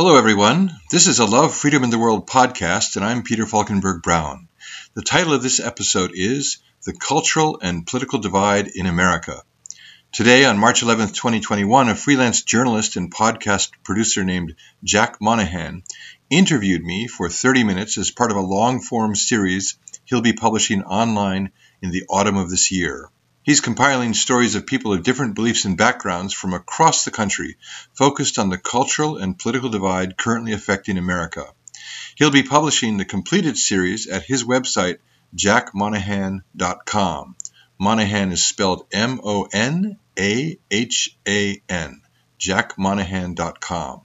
Hello, everyone. This is a Love, Freedom, and the World podcast, and I'm Peter Falkenberg Brown. The title of this episode is The Cultural and Political Divide in America. Today, on March 11th, 2021, a freelance journalist and podcast producer named Jack Monahan interviewed me for 30 minutes as part of a long-form series he'll be publishing online in the autumn of this year. He's compiling stories of people of different beliefs and backgrounds from across the country, focused on the cultural and political divide currently affecting America. He'll be publishing the completed series at his website, jackmonahan.com. Monahan is spelled M-O-N-A-H-A-N, jackmonahan.com.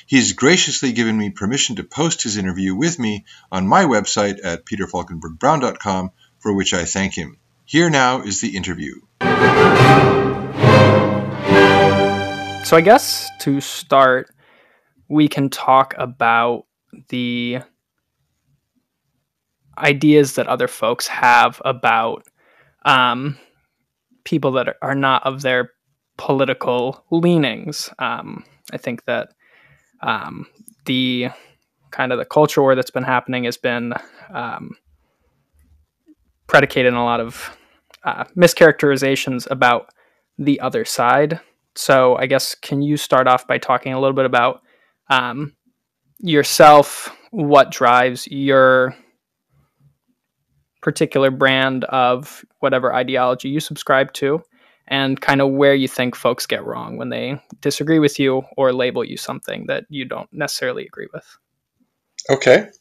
He's graciously given me permission to post his interview with me on my website at peterfalkenbergbrown.com, for which I thank him. Here now is the interview. So I guess to start, we can talk about the ideas that other folks have about people that are not of their political leanings. I think that the kind of the culture war that's been happening has been predicated on a lot of mischaracterizations about the other side. So I guess, can you start off by talking a little bit about yourself, what drives your particular brand of whatever ideology you subscribe to, and kind of where you think folks get wrong when they disagree with you or label you something that you don't necessarily agree with? Okay.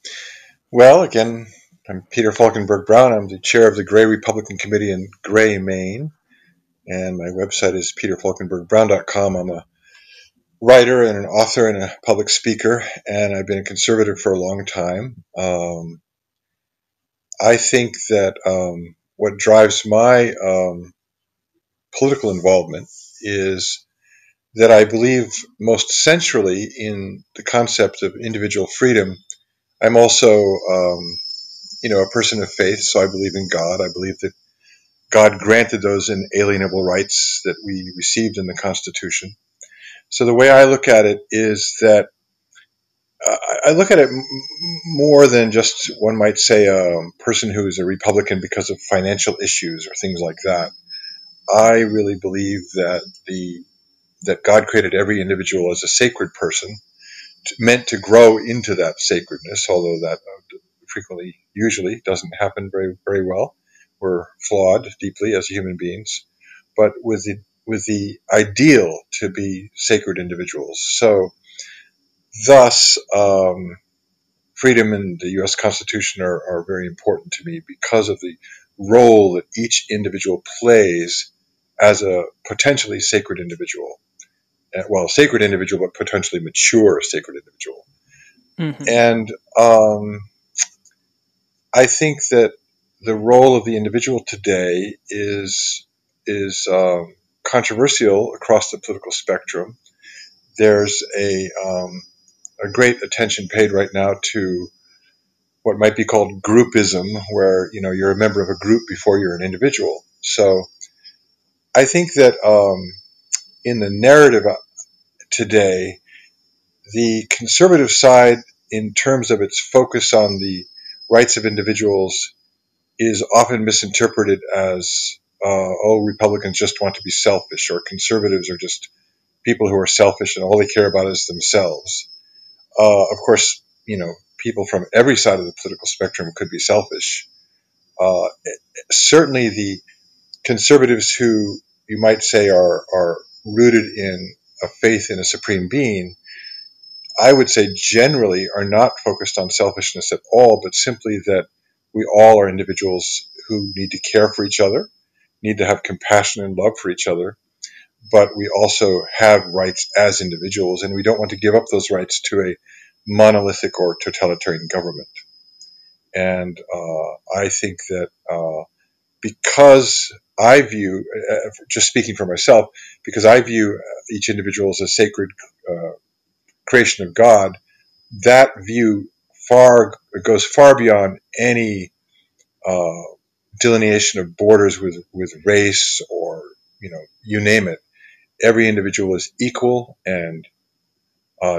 Well, again, I'm Peter Falkenberg Brown. I'm the chair of the Gray Republican Committee in Gray, Maine, and my website is peterfalkenbergbrown.com. I'm a writer and an author and a public speaker, and I've been a conservative for a long time. I think that what drives my political involvement is that I believe most centrally in the concept of individual freedom. I'm also a person of faith, so I believe in God. I believe that God granted those inalienable rights that we received in the Constitution. So the way I look at it is that I look at it more than just, one might say, a person who is a Republican because of financial issues or things like that. I really believe that God created every individual as a sacred person, meant to grow into that sacredness, although that usually doesn't happen very, very well. We're flawed deeply as human beings, but with the ideal to be sacred individuals. So, thus, freedom and the U.S. Constitution are very important to me because of the role that each individual plays as a potentially sacred individual. Well, sacred individual, but potentially mature sacred individual. Mm-hmm. And I think that the role of the individual today is controversial across the political spectrum. There's a great attention paid right now to what might be called groupism, where you're a member of a group before you're an individual. So I think that in the narrative today, the conservative side, in terms of its focus on the rights of individuals, is often misinterpreted as, Republicans just want to be selfish, or conservatives are just people who are selfish and all they care about is themselves. Of course, people from every side of the political spectrum could be selfish. Certainly the conservatives who you might say are rooted in a faith in a supreme being, I would say generally are not focused on selfishness at all, but simply that we all are individuals who need to care for each other, need to have compassion and love for each other, but we also have rights as individuals, and we don't want to give up those rights to a monolithic or totalitarian government. And I think that because I view, just speaking for myself, because I view each individual as a sacred creation of God, that view goes far beyond any delineation of borders with race or you name it. Every individual is equal and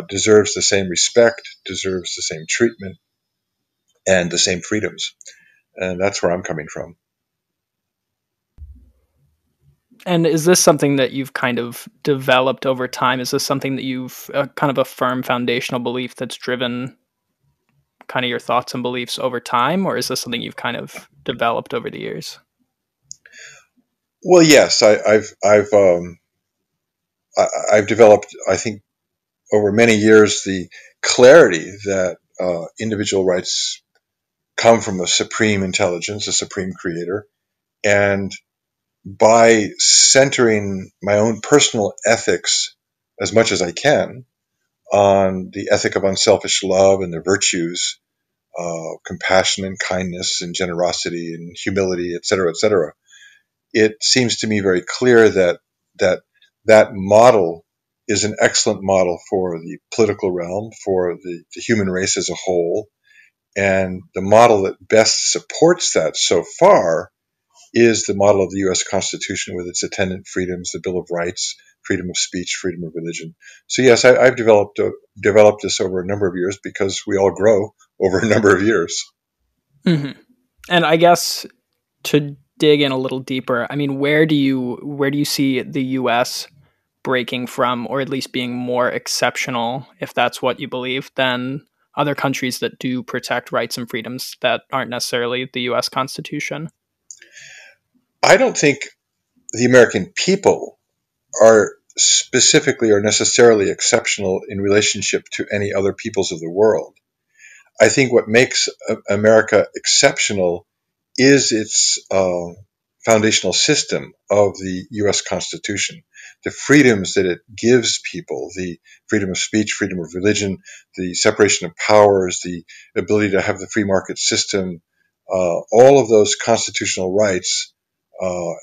deserves the same respect, deserves the same treatment, and the same freedoms. And that's where I'm coming from. And is this something that you've kind of developed over time? Is this something that you've kind of a firm foundational belief that's driven kind of your thoughts and beliefs over time, or is this something you've kind of developed over the years? Well, yes, I've developed, I think, over many years, the clarity that individual rights come from a supreme intelligence, a supreme creator, and by centering my own personal ethics as much as I can on the ethic of unselfish love and the virtues, compassion and kindness and generosity and humility, etc., it seems to me very clear that that model is an excellent model for the political realm, for the human race as a whole, and the model that best supports that so far is the model of the U.S. Constitution with its attendant freedoms, the Bill of Rights, freedom of speech, freedom of religion. So yes, I've developed this over a number of years because we all grow over a number of years. Mm-hmm. And I guess to dig in a little deeper, I mean, where do you see the U.S. breaking from, or at least being more exceptional, if that's what you believe, than other countries that do protect rights and freedoms that aren't necessarily the U.S. Constitution? I don't think the American people are specifically or necessarily exceptional in relationship to any other peoples of the world. I think what makes America exceptional is its foundational system of the U.S. Constitution, the freedoms that it gives people, the freedom of speech, freedom of religion, the separation of powers, the ability to have the free market system, all of those constitutional rights uh,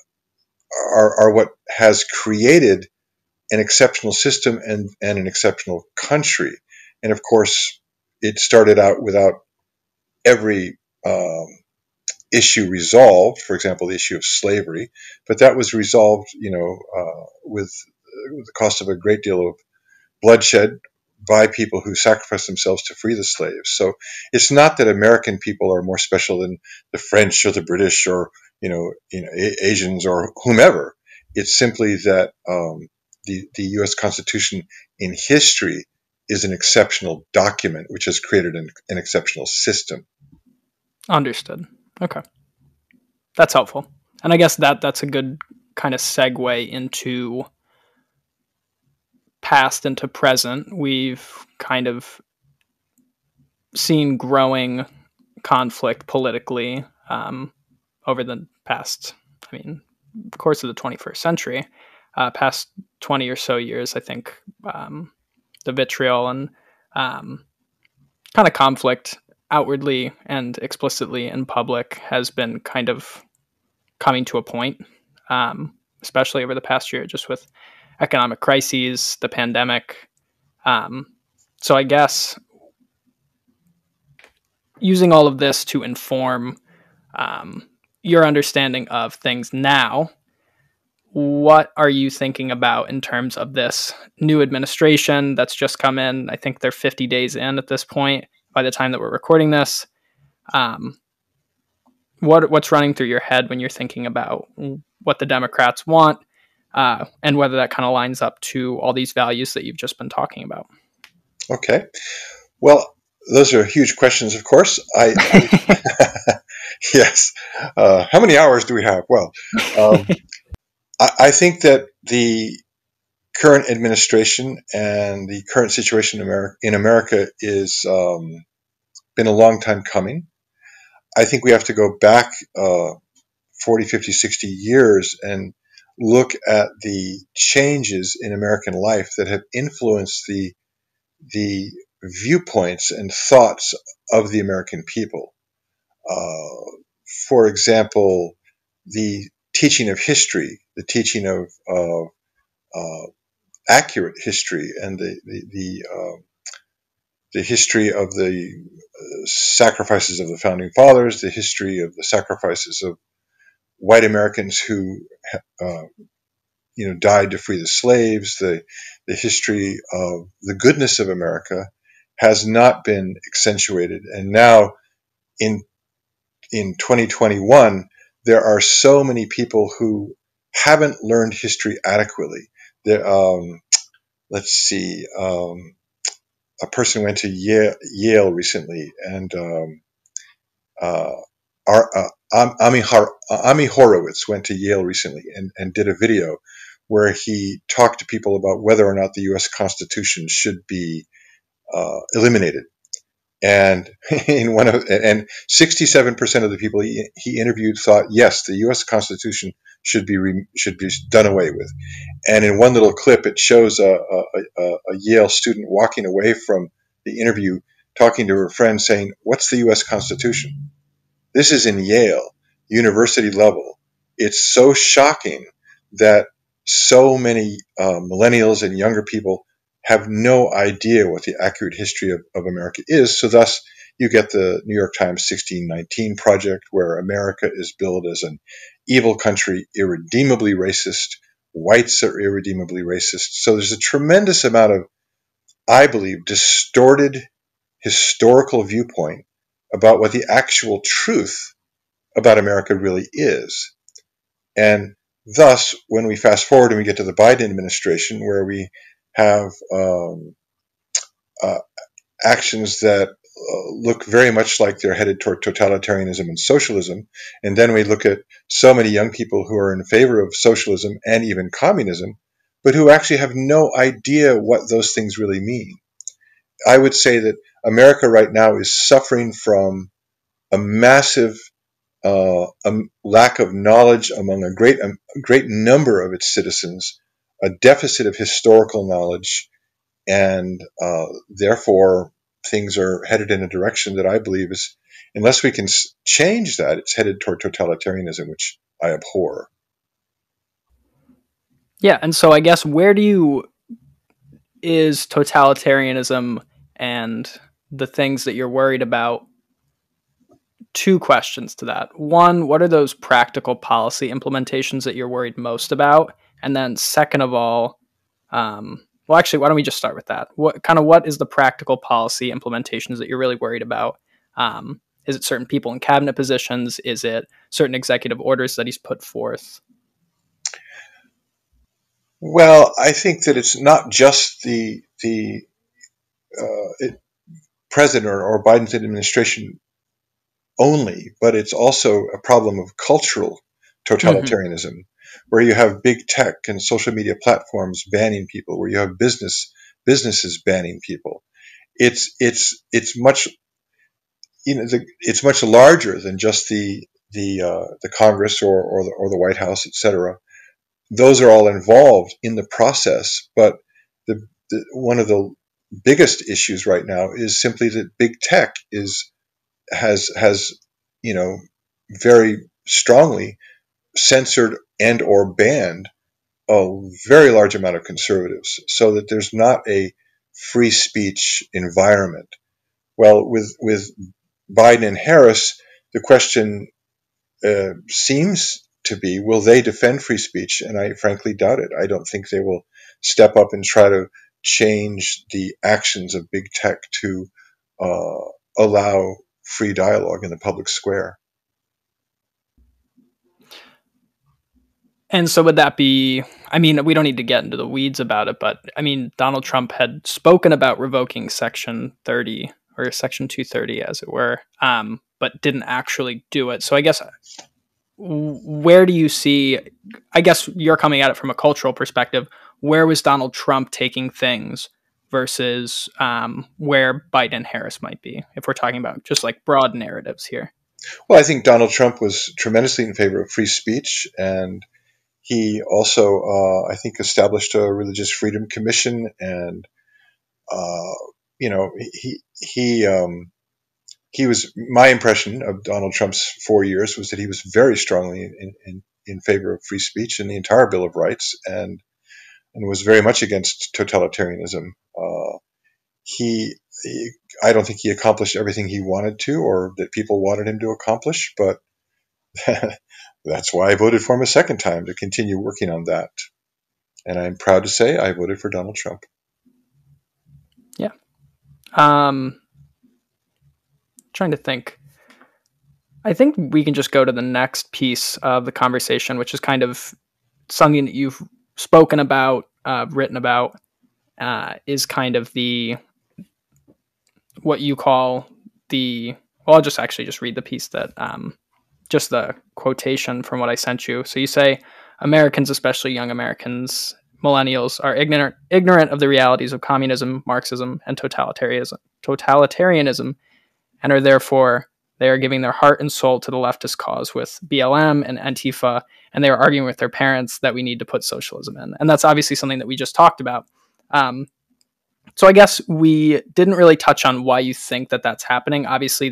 are what has created an exceptional system and an exceptional country. And of course, it started out without every issue resolved. For example, the issue of slavery, but that was resolved, with the cost of a great deal of bloodshed by people who sacrificed themselves to free the slaves. So it's not that American people are more special than the French or the British or Asians or whomever. It's simply that the U.S. Constitution in history is an exceptional document which has created an exceptional system. Understood. Okay. That's helpful. And I guess that's a good kind of segue into past into present. We've kind of seen growing conflict politically over the past, course of the 21st century, past 20 or so years. I think the vitriol and kind of conflict outwardly and explicitly in public has been kind of coming to a point, especially over the past year, just with economic crises, the pandemic. So I guess using all of this to inform your understanding of things now, what are you thinking about in terms of this new administration that's just come in? I think they're 50 days in at this point by the time that we're recording this. What's running through your head when you're thinking about what the Democrats want, and whether that kind of lines up to all these values that you've just been talking about? Okay. Well, those are huge questions, of course. Yes. How many hours do we have? Well, I think that the current administration and the current situation in America is been a long time coming. I think we have to go back 40, 50, 60 years and look at the changes in American life that have influenced the viewpoints and thoughts of the American people. For example, the teaching of history, the teaching of accurate history, and the history of the sacrifices of the founding fathers, the history of the sacrifices of white Americans who died to free the slaves, the history of the goodness of America has not been accentuated. And now in 2021, there are so many people who haven't learned history adequately. There, let's see, a person went to Yale recently, and uh, Ami Horowitz went to Yale recently and did a video where he talked to people about whether or not the U.S. Constitution should be eliminated. And 67% of the people he interviewed thought yes, the U.S. Constitution should be done away with. And in one little clip, it shows a Yale student walking away from the interview, talking to her friend, saying, "What's the U.S. Constitution?" This is in Yale, university level. It's so shocking that so many millennials and younger people have no idea what the accurate history of America is. So thus, you get the New York Times 1619 project, where America is billed as an evil country, irredeemably racist. Whites are irredeemably racist. So there's a tremendous amount of, I believe, distorted historical viewpoint about what the actual truth about America really is. And thus, when we fast forward and we get to the Biden administration, where we have uh, actions that look very much like they're headed toward totalitarianism and socialism, and then we look at so many young people who are in favor of socialism and even communism, but who actually have no idea what those things really mean. I would say that America right now is suffering from a massive lack of knowledge among a great number of its citizens, a deficit of historical knowledge, and therefore things are headed in a direction that I believe is, unless we can change that, it's headed toward totalitarianism, which I abhor. Yeah, and so I guess is totalitarianism and the things that you're worried about? Two questions to that. One, what are those practical policy implementations that you're worried most about? And then second of all, well, actually, why don't we just start with that? What is the practical policy implementations that you're really worried about? Is it certain people in cabinet positions? Is it certain executive orders that he's put forth? Well, I think that it's not just the president or Biden's administration only, but it's also a problem of cultural Mm-hmm. totalitarianism, where you have big tech and social media platforms banning people, where you have businesses banning people. It's much it's much larger than just the Congress or the White House, etc. Those are all involved in the process, but one of the biggest issues right now is simply that big tech has very strongly censored and or banned a very large amount of conservatives, so that there's not a free speech environment. Well, with Biden and Harris, the question seems to be, will they defend free speech? And I frankly doubt it. I don't think they will step up and try to change the actions of big tech to allow free dialogue in the public square. And so would that be, I mean, we don't need to get into the weeds about it, but I mean, Donald Trump had spoken about revoking Section 30 or Section 230, as it were, but didn't actually do it. So I guess where do you see, I guess you're coming at it from a cultural perspective, where was Donald Trump taking things versus where Biden and Harris might be, if we're talking about just like broad narratives here? Well, I think Donald Trump was tremendously in favor of free speech, and he also, I think, established a religious freedom commission, and uh, you know, he was. My impression of Donald Trump's 4 years was that he was very strongly in favor of free speech and the entire Bill of Rights, and was very much against totalitarianism. He, I don't think he accomplished everything he wanted to, or that people wanted him to accomplish, but that's why I voted for him a second time, to continue working on that. And I'm proud to say I voted for Donald Trump. Yeah. Trying to think. I think we can just go to the next piece of the conversation, which is kind of something that you've spoken about, written about, is kind of the what you call the. Well, I'll just read the piece that just the quotation from what I sent you. So you say Americans, especially young Americans, millennials, are ignorant of the realities of communism, Marxism, and totalitarianism, and are therefore they are giving their heart and soul to the leftist cause with BLM and Antifa, and they are arguing with their parents that we need to put socialism in. And that's obviously something that we just talked about. So I guess we didn't really touch on why you think that that's happening. Obviously,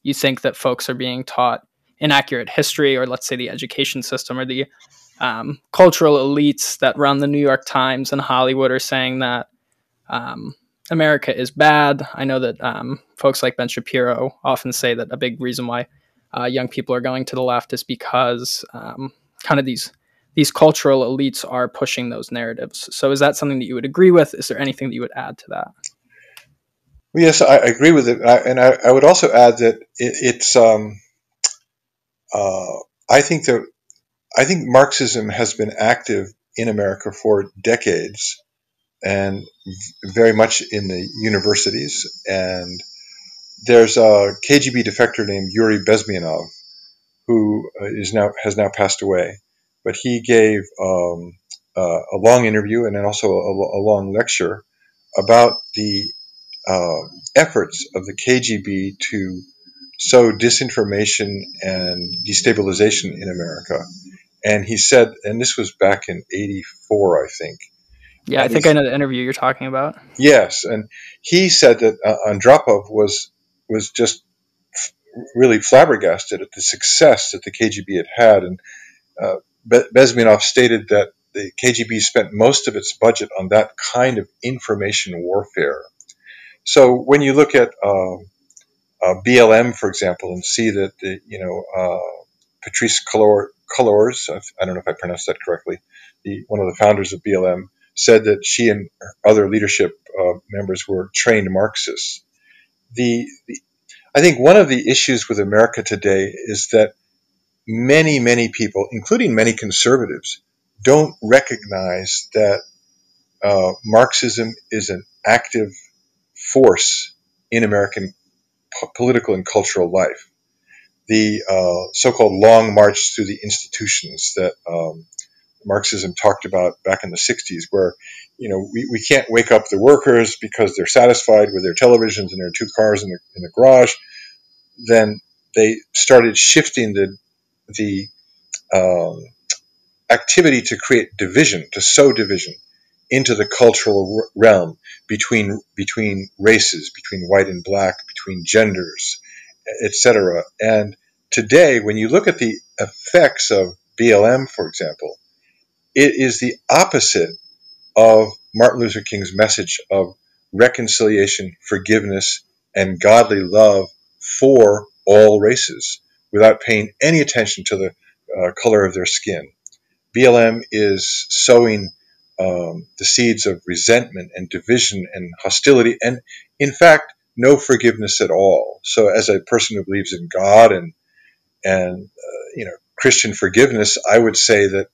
you think that folks are being taught inaccurate history, or let's say the education system, or the cultural elites that run the New York Times and Hollywood are saying that America is bad. I know that folks like Ben Shapiro often say that a big reason why young people are going to the left is because kind of these cultural elites are pushing those narratives. So is that something that you would agree with? Is there anything that you would add to that? Well, yes, I agree with it. I would also add that I think that I think Marxism has been active in America for decades, and very much in the universities. And there's a KGB defector named Yuri Bezmenov who has now passed away, but he gave a long interview and then also a long lecture about the efforts of the KGB to sow disinformation and destabilization in America. And he said, and this was back in '84, I think. Yeah, I And think I know the interview you're talking about. yes, and he said that Andropov was just really flabbergasted at the success that the KGB had, and Bezmenov stated that the KGB spent most of its budget on that kind of information warfare. So when you look at BLM, for example, and see that Patrice Cullors, I don't know if I pronounced that correctly, one of the founders of BLM, said that she and other leadership members were trained Marxists. I think one of the issues with America today is that many people, including many conservatives, don't recognize that Marxism is an active force in American political and cultural life. The so-called long march through the institutions that Marxism talked about back in the 60s, where we can't wake up the workers because they're satisfied with their televisions and their two cars in the garage. Then they started shifting the activity to create division, to sow division into the cultural realm between races, between white and black, between genders, etc. And today, when you look at the effects of BLM, for example, it is the opposite of Martin Luther King's message of reconciliation, forgiveness, and godly love for all races, without paying any attention to the color of their skin. BLM is sowing the seeds of resentment and division and hostility, and in fact, no forgiveness at all. So, as a person who believes in God and Christian forgiveness, I would say that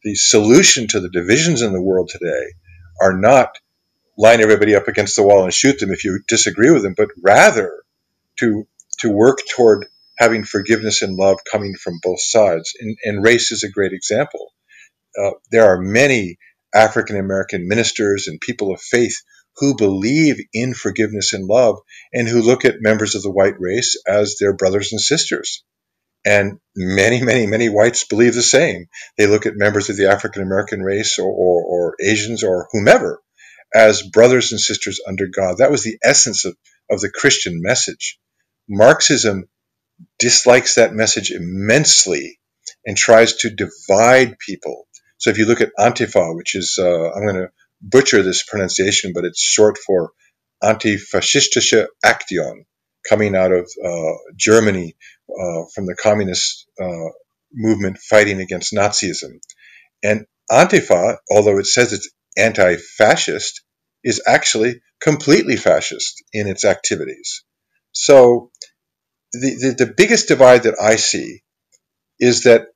the solution to the divisions in the world today are not line everybody up against the wall and shoot them if you disagree with them, but rather to work toward having forgiveness and love coming from both sides. And race is a great example. There are many African American ministers and people of faith who believe in forgiveness and love, and who look at members of the white race as their brothers and sisters. And many whites believe the same. They look at members of the African American race or Asians or whomever as brothers and sisters under God. That was the essence of the Christian message. Marxism dislikes that message immensely and tries to divide people. So if you look at Antifa, which is, I'm going to butcher this pronunciation, but it's short for Antifaschistische Aktion, coming out of Germany from the communist movement fighting against Nazism. And Antifa, although it says it's anti-fascist, is actually completely fascist in its activities. So the biggest divide that I see is that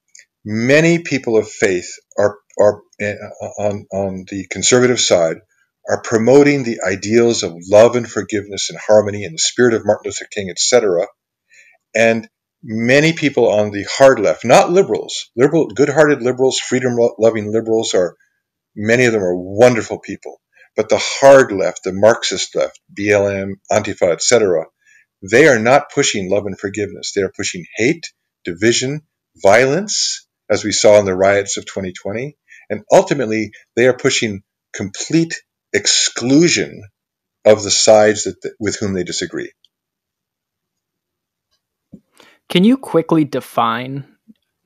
many people of faith are on the conservative side are promoting the ideals of love and forgiveness and harmony and the spirit of Martin Luther King, etc. And many people on the hard left, not liberals, good-hearted liberals, freedom-loving liberals, are many of them are wonderful people. But the hard left, the Marxist left, BLM, Antifa, etc., they are not pushing love and forgiveness. They are pushing hate, division, violence, as we saw in the riots of 2020. And ultimately, they are pushing complete exclusion of the sides with whom they disagree. Can you quickly define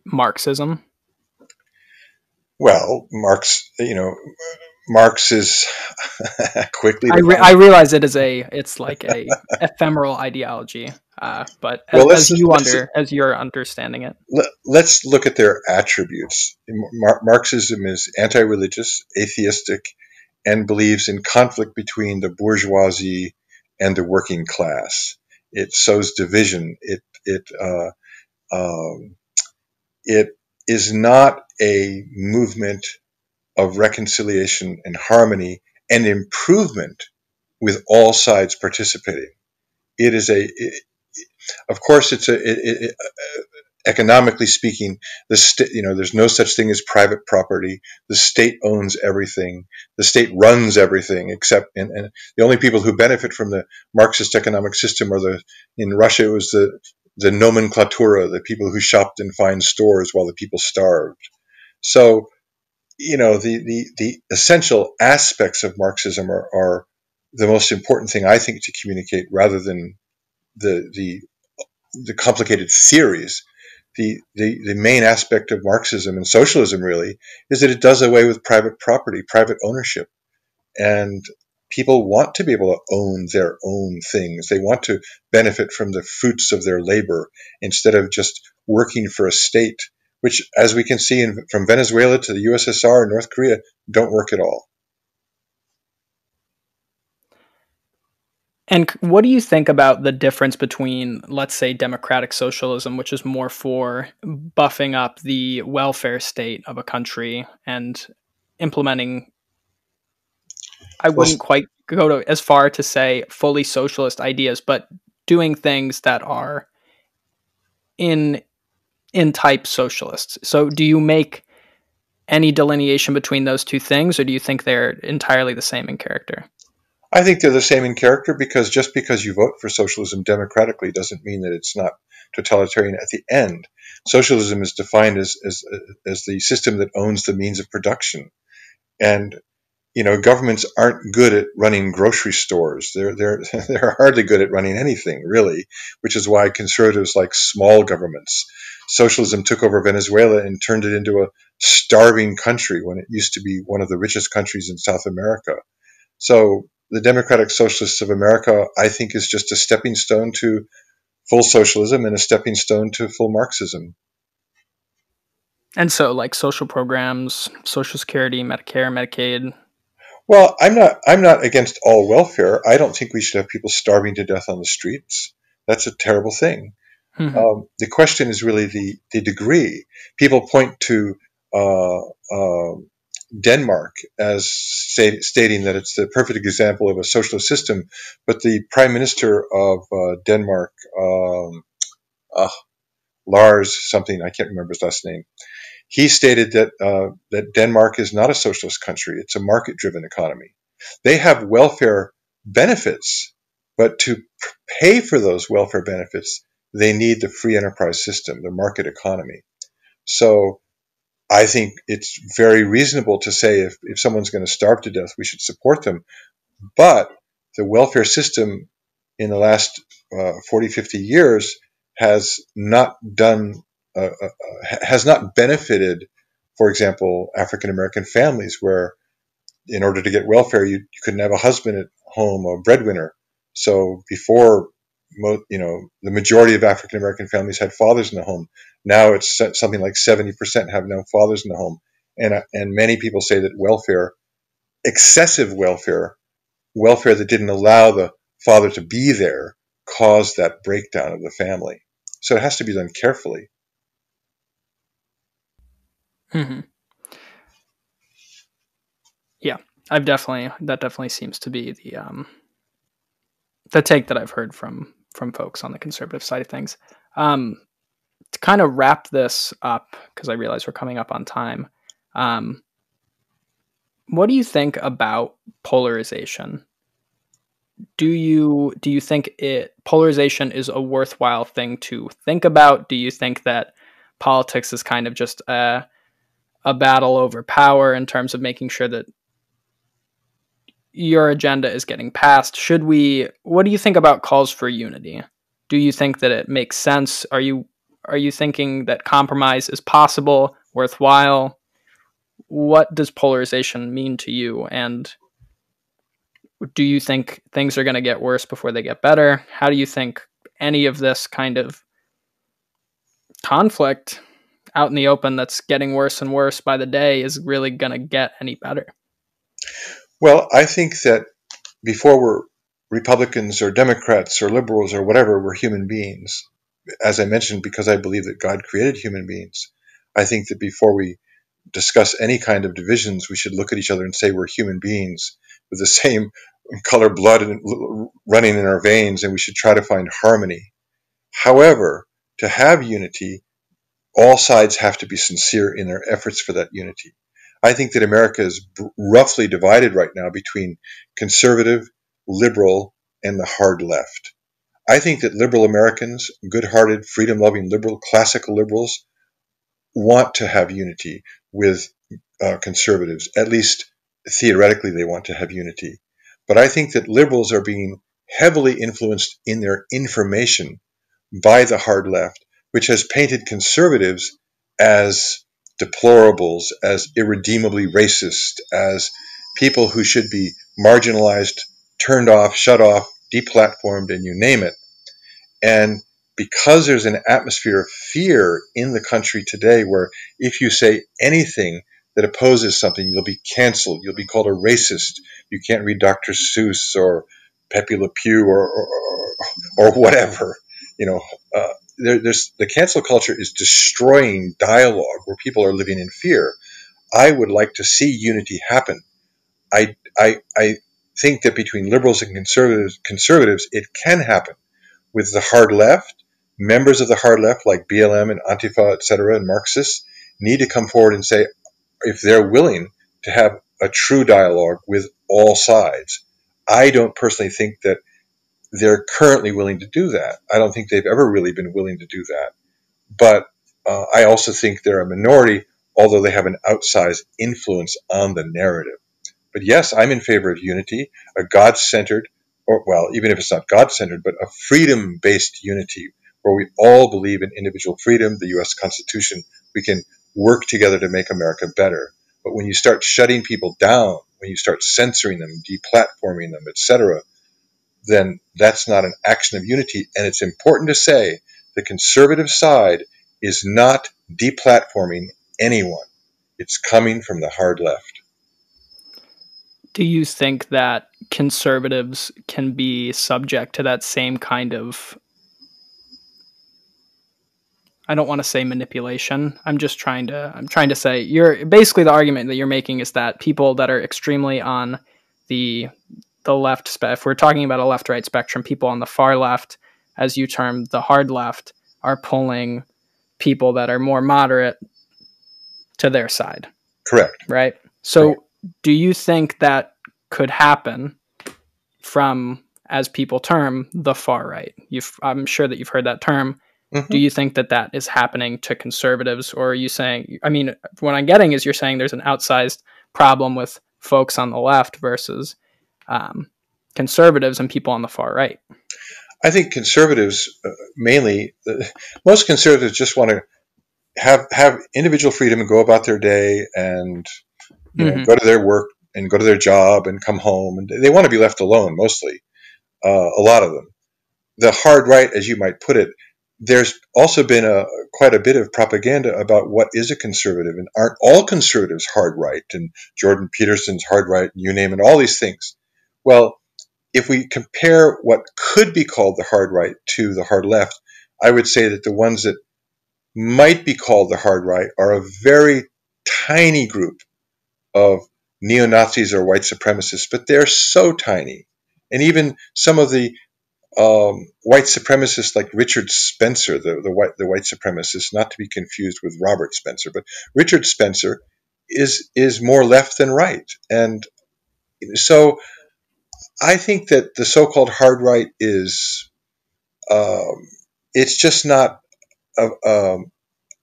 Marxism? Well, Marx is quickly I defined. realize it's like a ephemeral ideology, but Well, as you're understanding it. let's look at their attributes. Marxism is anti-religious, atheistic, and believes in conflict between the bourgeoisie and the working class. It sows division. It is not a movement of reconciliation and harmony and improvement with all sides participating. It is of course, economically speaking, there's no such thing as private property. The state owns everything. The state runs everything, and the only people who benefit from the Marxist economic system are in Russia, it was the nomenklatura, the people who shopped in fine stores while the people starved. So, the essential aspects of Marxism are the most important thing, I think, to communicate rather than the complicated theories. The main aspect of Marxism and socialism really is that it does away with private property, private ownership. And people want to be able to own their own things. They want to benefit from the fruits of their labor instead of just working for a state, which, as we can see from Venezuela to the USSR and North Korea, don't work at all. And what do you think about the difference between, let's say, democratic socialism, which is more for buffing up the welfare state of a country and implementing, I Well, wouldn't quite go as far to say fully socialist ideas, but doing things that are in type socialists. So do you make any delineation between those two things, or do you think they're entirely the same in character? I think they're the same in character, because just because you vote for socialism democratically doesn't mean that it's not totalitarian at the end. Socialism is defined as the system that owns the means of production. And governments aren't good at running grocery stores. They're hardly good at running anything, really, which is why conservatives like small governments. Socialism took over Venezuela and turned it into a starving country when it used to be one of the richest countries in South America. So the Democratic Socialists of America, I think, is just a stepping stone to full socialism and a stepping stone to full Marxism. And so, like social programs, Social Security, Medicare, Medicaid. Well, I'm not against all welfare. I don't think we should have people starving to death on the streets. That's a terrible thing. Mm-hmm. The question is really the degree. People point to uh, uh, Denmark as stating that it's the perfect example of a socialist system, but the Prime Minister of Denmark, Lars something, I can't remember his last name, he stated that Denmark is not a socialist country; it's a market-driven economy. They have welfare benefits, but to pay for those welfare benefits, they need the free enterprise system, the market economy. So I think it's very reasonable to say if someone's going to starve to death, we should support them. But the welfare system in the last 40, 50 years has not done, has not benefited, for example, African American families, where in order to get welfare, you couldn't have a husband at home, a breadwinner. So before, the majority of African American families had fathers in the home. Now it's something like 70% have no fathers in the home. And many people say that welfare, excessive welfare that didn't allow the father to be there, caused that breakdown of the family. So it has to be done carefully. Mm-hmm. Yeah, that definitely seems to be the take that I've heard from folks on the conservative side of things. To kind of wrap this up, because I realize we're coming up on time. Um, what do you think about polarization? Do you think polarization is a worthwhile thing to think about? Do you think that politics is kind of just a battle over power in terms of making sure that your agenda is getting passed? What do you think about calls for unity? Do you think that it makes sense? Are you thinking that compromise is possible, worthwhile? What does polarization mean to you? And do you think things are going to get worse before they get better? How do you think any of this kind of conflict out in the open that's getting worse and worse by the day is really going to get any better? Well, I think that before we're Republicans or Democrats or liberals or whatever, we're human beings. As I mentioned, because I believe that God created human beings, I think that before we discuss any kind of divisions, we should look at each other and say we're human beings with the same color blood running in our veins, and we should try to find harmony. However, to have unity, all sides have to be sincere in their efforts for that unity. I think that America is roughly divided right now between conservative, liberal, and the hard left. I think that liberal Americans, good-hearted, freedom-loving liberal, classical liberals, want to have unity with conservatives. At least theoretically, they want to have unity. But I think that liberals are being heavily influenced in their information by the hard left, which has painted conservatives as deplorables, as irredeemably racist, as people who should be marginalized, turned off, shut off, deplatformed, and you name it. And because there's an atmosphere of fear in the country today where if you say anything that opposes something, you'll be canceled, you'll be called a racist, you can't read Dr. Seuss or Pepe Le Pew or whatever. You know, there's the cancel culture is destroying dialogue where people are living in fear. I would like to see unity happen. I think that between liberals and conservatives, it can happen. With the hard left, members of the hard left like BLM and Antifa, etc., and Marxists need to come forward and say if they're willing to have a true dialogue with all sides. I don't personally think that they're currently willing to do that. I don't think they've ever really been willing to do that. But I also think they're a minority, although they have an outsized influence on the narrative. But yes, I'm in favor of unity, a God-centered, or well, even if it's not God-centered, but a freedom-based unity where we all believe in individual freedom, the U.S. Constitution. We can work together to make America better. But when you start shutting people down, when you start censoring them, deplatforming them, etc., then that's not an action of unity. And it's important to say the conservative side is not deplatforming anyone. It's coming from the hard left. Do you think that conservatives can be subject to that same kind of, I don't want to say manipulation. I'm trying to say you're basically, the argument that you're making is that people that are extremely on the left, if we're talking about a left-right spectrum, people on the far left, as you term the hard left, are pulling people that are more moderate to their side. Correct. Right? So Right. do you think that could happen from, as people term, the far right? I'm sure that you've heard that term. Mm-hmm. Do you think that that is happening to conservatives? Or are you saying, I mean, what I'm getting is you're saying there's an outsized problem with folks on the left versus conservatives and people on the far right. I think conservatives, mainly, most conservatives just want to have individual freedom and go about their day and go to their work and go to their job and come home. And they want to be left alone, mostly, a lot of them. The hard right, as you might put it, there's also been quite a bit of propaganda about what is a conservative, and aren't all conservatives hard right, and Jordan Peterson's hard right, and you name it, all these things. Well, if we compare what could be called the hard right to the hard left, I would say that the ones that might be called the hard right are a very tiny group of neo-Nazis or white supremacists, but they're so tiny. And even some of the white supremacists like Richard Spencer, the white supremacist, not to be confused with Robert Spencer, but Richard Spencer is more left than right. And so I think that the so-called hard right is it's just not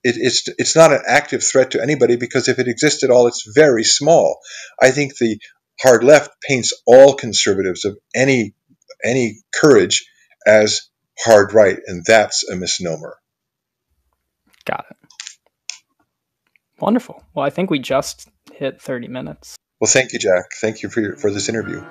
it's not an active threat to anybody, because if it exists at all, it's very small. I think the hard left paints all conservatives of any courage as hard right, and that's a misnomer. Got it. Wonderful. Well, I think we just hit 30 minutes. Well, thank you, Jack. Thank you for this interview.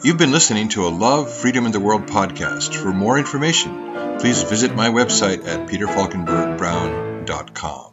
You've been listening to a Love, Freedom, and the World podcast. For more information, please visit my website at peterfalkenbergbrown.com.